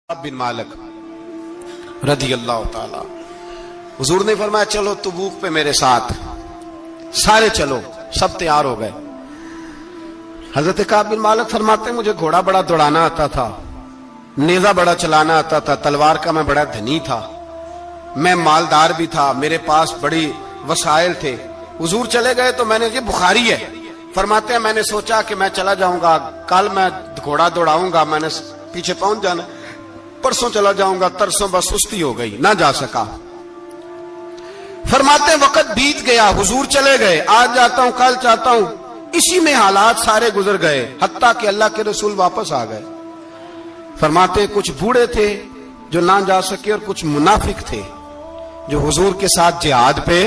बिन मालिक रदी अल्लाह ताला, हुजूर ने फरमाया चलो तबूक पे मेरे साथ, सारे चलो, सब तैयार हो गए। हजरत काब बिन मालिक फरमाते मुझे घोड़ा बड़ा दौड़ाना आता था, नेजा बड़ा चलाना आता था, तलवार का मैं बड़ा धनी था, मैं मालदार भी था, मेरे पास बड़ी वसाइल थे। हुजूर चले गए तो मैंने, ये बुखारी है, फरमाते हैं मैंने सोचा कि मैं चला जाऊंगा, कल मैं घोड़ा दौड़ाऊंगा, मैंने पीछे पहुंच जाना, परसों चला जाऊंगा, तरसों बस सुस्ती हो गई, ना जा सका। फरमाते वक्त बीत गया, हुजूर चले गए, आज जाता हूं कल चाहता हूं, इसी में हालात सारे गुजर गए, हत्ता कि अल्लाह के रसूल वापस आ गए। फरमाते कुछ बूढ़े थे जो ना जा सके और कुछ मुनाफिक थे जो हुजूर के साथ जिहाद पे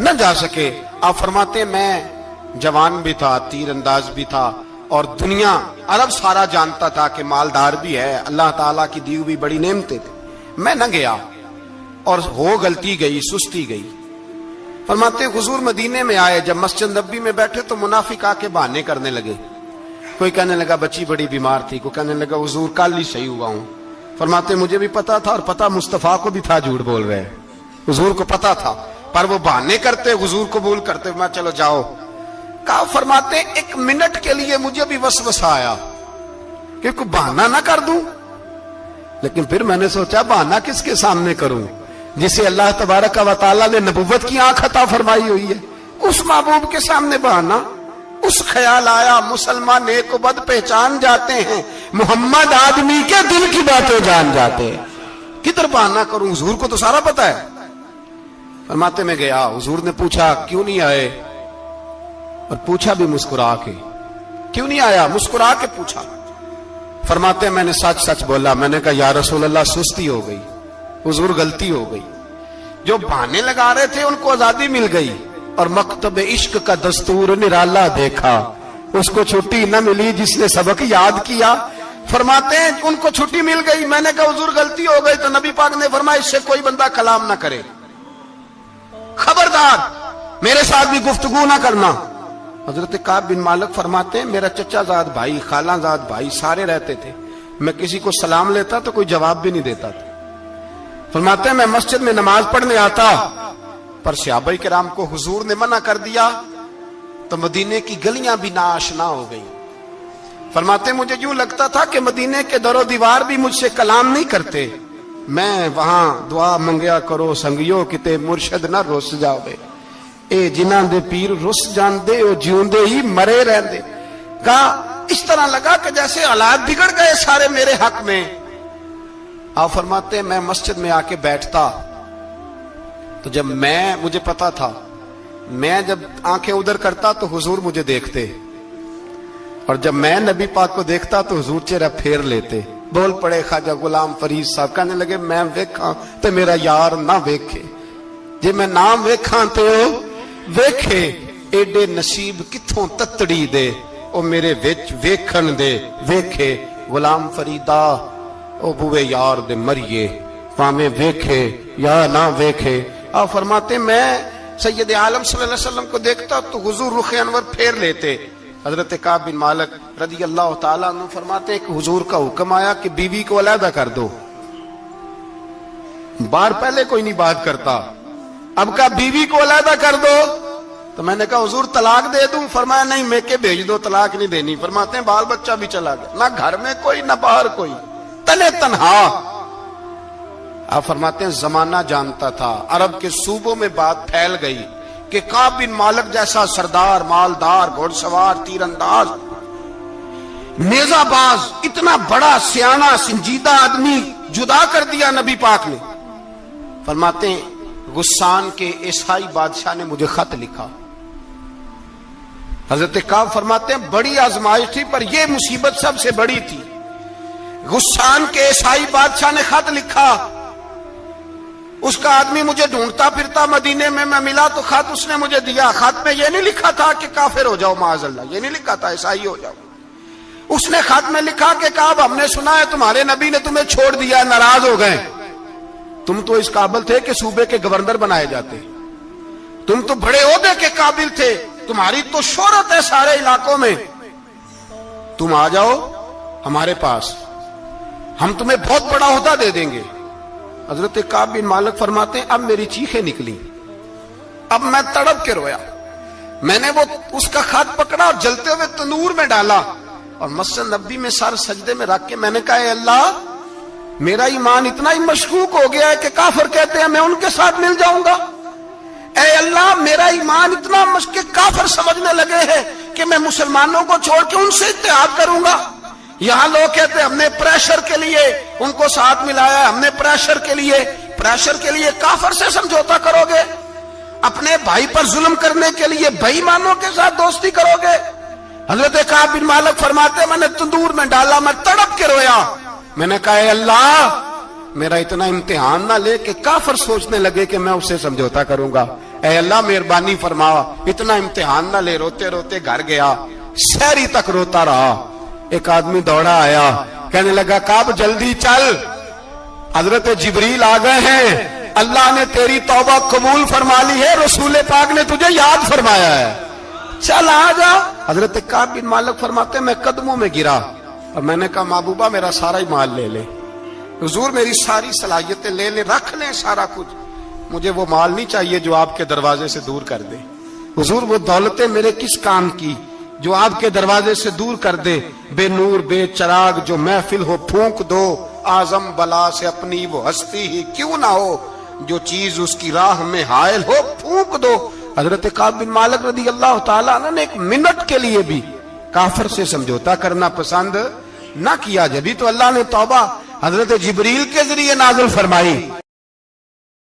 न जा सके। आप फरमाते मैं जवान भी था, तीर अंदाज भी था, और दुनिया अरब सारा जानता था कि मालदार भी है, अल्लाह ताला की दी हुई बड़ी नेमतें थे, मैं न गया और हो गलती गई, सुस्ती गई। फरमाते हुजूर मदीने में आए, जब मस्जिद नबी में बैठे तो मुनाफिक आके बहाने करने लगे, कोई कहने लगा बच्ची बड़ी बीमार थी, कोई कहने लगा हुजूर कल ही सही हुआ हूं। फरमाते मुझे भी पता था और पता मुस्तफा को भी था झूठ बोल रहे हैं, हुजूर को पता था, पर वो बहाने करते, हुजूर कबूल करते, मैं चलो जाओ। कहा फरमाते एक मिनट के लिए मुझे भी वसवसा आया कि कोई बहाना ना कर दूं, लेकिन फिर मैंने सोचा बहाना किसके सामने करूं, जिसे अल्लाह तबारक व तआला ने नबुव्वत की आंख अता फरमाई हुई है, उस महबूब के सामने बहाना। उस ख्याल आया मुसलमान नेक को बद पहचान जाते हैं, मोहम्मद आदमी के दिल की बातें जान जाते हैं, किधर बहाना करूं, हुजूर को तो सारा पता है। फरमाते में गया, हुजूर ने पूछा क्यों नहीं आए, और पूछा भी मुस्कुरा के, क्यों नहीं आया, मुस्कुरा के पूछा। फरमाते मैंने सच सच बोला, मैंने कहा या रसूल अल्लाह सुस्ती हो गई, हुजूर गलती हो गई, जो बहाने लगा रहे थे उनको आजादी मिल गई, और मकतब इश्क का दस्तूर निराला देखा, उसको छुट्टी न मिली जिसने सबक याद किया। फरमाते हैं उनको छुट्टी मिल गई, मैंने कहा हुजूर गलती हो गई, तो नबी पाक ने फरमाया इससे कोई बंदा कलाम ना करे, खबरदार मेरे साथ भी गुफ्तगू ना करना। हजरत काब बिन मालिक फरमाते हैं मेरा चचाजाद भाई, खालाजाद भाई सारे रहते थे, मैं किसी को सलाम लेता तो कोई जवाब भी नहीं देता था। फरमाते हैं मैं मस्जिद में नमाज पढ़ने आता, पर सहाबा किराम को हुजूर ने मना कर दिया तो मदीने की गलियां भी नाआशना हो गई। फरमाते मुझे यूं लगता था कि मदीने के दरो दीवार भी मुझसे कलाम नहीं करते, मैं वहां दुआ मंगया करो संगियो किते मुर्शद ना रुस जावे, ए जिन्हां दे पीर रुस जांदे ओ जिउंदे ही मरे रहंदे। कहा इस तरह लगा कि जैसे हालात बिगड़ गए सारे मेरे हक में। आप फरमाते मैं मस्जिद में आके बैठता तो जब मुझे पता था, मैं जब आंखें उधर करता तो हुजूर मुझे देखते, और जब मैं नबी पाक को देखता तो हुजूर चेहरा फेर लेते। बोल पड़े ख्वाजा गुलाम फरीद साहब, कहने लगे मैं वेखा तो मेरा यार ना वेखे, जे मैं ना वेखा तो वेखे, एडे नसीब किथों ततड़ी दे ओ मेरे विच वेखन दे वेखे। गुलाम फरीदा ओ बुए यार दे मरिए, भावें वेखे या ना वेखे। आप फरमाते मैं सैयद आलम सल्लल्लाहु अलैहि वसल्लम को देखता तो हुजूर रुख अनवर फेर लेते। हजरत काब बिन मालिक रदी अल्लाह ताला अन्हु फरमाते हैं कि हुजूर का हुक्म आया कि बीवी को अलहदा कर दो। बार पहले कोई नहीं बात करता, अब का बीवी को अलहदा कर दो, तो मैंने कहा हुजूर तलाक दे दूं, फरमाया नहीं मेके भेज दो, तलाक नहीं देनी। फरमाते हैं बाल बच्चा भी चला गया, ना घर में कोई ना बाहर कोई, तने तन्हा। आप फरमाते हैं जमाना जानता था, अरब के सूबों में बात फैल गई कि काब बिन मालिक जैसा सरदार, मालदार, घोड़सवार, तीरंदाज, नेजाबाज, इतना बड़ा सियाना संजीदा आदमी जुदा कर दिया नबी पाक ने। फरमाते हैं गुस्सान के ईसाई बादशाह ने मुझे खत लिखा। हजरत काब फरमाते हैं बड़ी आजमाइश थी, पर यह मुसीबत सबसे बड़ी थी। गुस्सान के ईसाई बादशाह ने खत लिखा, उसका आदमी मुझे ढूंढता फिरता मदीने में, मैं मिला तो खत उसने मुझे दिया। खत में यह नहीं लिखा था कि काफिर हो जाओ माअज़ल्लाह, यह नहीं लिखा था ईसाई हो जाओ। उसने खत में लिखा कि काब हमने सुना है तुम्हारे नबी ने तुम्हें छोड़ दिया, नाराज हो गए, तुम तो इस काबिल थे कि सूबे के गवर्नर बनाए जाते, तुम तो बड़े ओहदे के काबिल थे, तुम्हारी तो शोहरत है सारे इलाकों में, तुम आ जाओ हमारे पास। ہم تمہیں بہت بڑا عہدہ دے دیں گے۔ حضرت کعب بن مالک فرماتے ہیں اب میری چیخیں نکلی، اب میں تڑپ کے رویا، میں نے وہ اس کا خط پکڑا اور جلتے ہوئے تنور میں ڈالا اور مسجد نبوی میں سر سجدے میں رکھ کے میں نے کہا اے اللہ، میرا ایمان اتنا ہی مشکوک ہو گیا ہے کہ کافر کہتے ہیں میں ان کے ساتھ مل جاؤں گا۔ اے اللہ، میرا ایمان اتنا مشکوک، کافر سمجھنے لگے ہیں کہ میں مسلمانوں کو چھوڑ کے ان سے اتحاد کروں گا۔ یہاں لوگ کہتے ہیں ہم نے پریشر کے لیے ان کو ساتھ ملایا، ہم نے پریشر کے لیے کافر سے سمجھوتا کرو گے، اپنے بھائی پر ظلم کرنے کے لیے بے ایمانوں کے ساتھ دوستی کرو گے۔ حضرت کعب بن مالک فرماتے ہیں میں نے تندور میں ڈالا، میں تڑپ کے رویا، میں نے کہا اے اللہ، میرا اتنا امتحان نہ لے کہ کافر سوچنے لگے کہ میں اسے سمجھوتا کروں گا، اے اللہ مہربانی فرما، اتنا امتحان نہ لے۔ روتے روتے گھر گیا، سحری تک روتا رہا۔ ایک آدمی دوڑا آیا، کہنے لگا کعب جلدی چل، حضرت جبریل آ گئے ہیں، اللہ نے تیری توبہ قبول فرما لی ہے، رسول پاک نے تجھے یاد فرمایا ہے، چل آ جا۔ حضرت کعب بن مالک فرماتے میں قدموں میں گرا اور میں نے کہا محبوبہ میرا سارا ہی مال لے لے، حضور میری ساری صلاحیتیں لے لے، رکھ لیں سارا کچھ، مجھے وہ مال نہیں چاہیے جو آپ کے دروازے سے دور کر دے، حضور وہ دولتیں میرے کس کام کی جو آپ کے دروازے سے دور کر دے، بے نور بے چراغ جو محفل ہو پھونک دو، اعظم بلا سے اپنی وہ ہستی ہی کیوں نہ ہو، جو چیز اس کی راہ میں حائل ہو پھونک دو۔ حضرت کعب بن مالک رضی اللہ تعالیٰ عنہ نے ایک منٹ کے لیے بھی کافر سے سمجھوتا کرنا پسند نہ کیا، جبھی تو اللہ نے توبہ حضرت جبریل کے ذریعے نازل فرمائی۔